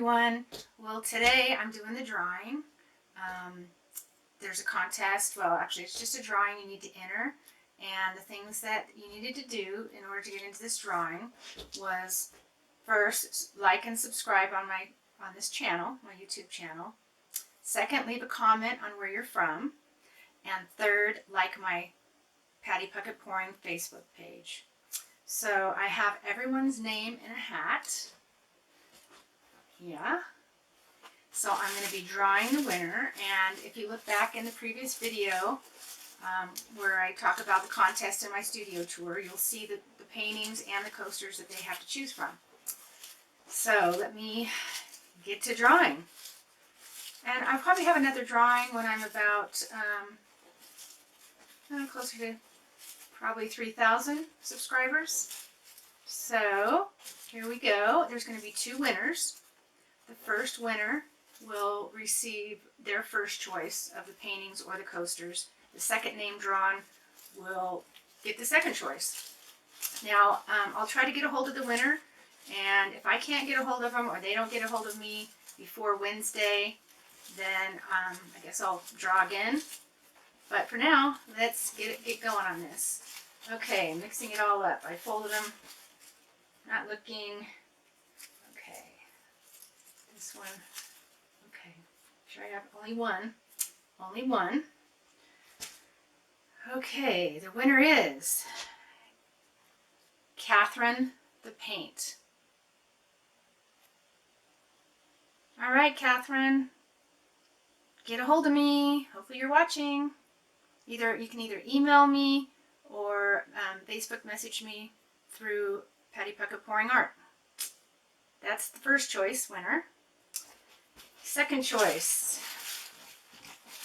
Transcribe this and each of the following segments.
everyone. Well, today I'm doing the drawing. There's a contest. Well, actually it's just a drawing you need to enter, and the things that you needed to do in order to get into this drawing was first like and subscribe on this channel, my YouTube channel. Second, leave a comment on where you're from, and third, like my Patty Puckett Pouring Facebook page. So I have everyone's name in a hat. Yeah. So I'm going to be drawing the winner, and if you look back in the previous video where I talk about the contest in my studio tour, you'll see the paintings and the coasters that they have to choose from. So let me get to drawing. And I'll probably have another drawing when I'm about closer to probably 3,000 subscribers. So here we go. There's going to be two winners. The first winner will receive their first choice of the paintings or the coasters. The second name drawn will get the second choice. Now, I'll try to get a hold of the winner, and if I can't get a hold of them or they don't get a hold of me before Wednesday, then I guess I'll draw again. But for now, let's get going on this. Okay, mixing it all up. I folded them, not looking. Okay, this one. Okay, sure I have only one. Only one. Okay, the winner is Catherine the Paint. All right, Catherine, get a hold of me. Hopefully you're watching. You can either email me or Facebook message me through Patty Puckett Pouring Art. That's the first choice winner. Second choice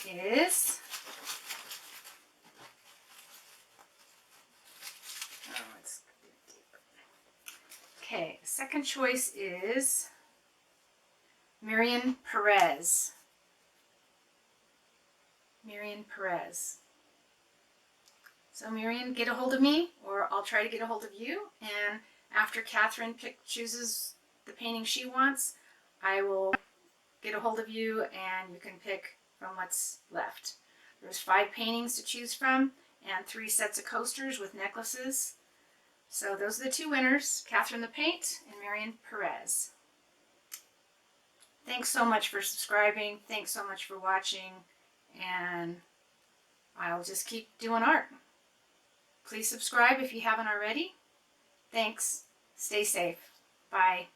is okay. Second choice is Marion Perez. Marion Perez. So Marion, get a hold of me, or I'll try to get a hold of you. And after Catherine chooses the painting she wants, I will get a hold of you, and you can pick from what's left. There's 5 paintings to choose from, and 3 sets of coasters with necklaces. So those are the two winners, Catherine the Paint and Marion Perez. Thanks so much for subscribing. Thanks so much for watching. And I'll just keep doing art. Please subscribe if you haven't already. Thanks. Stay safe. Bye.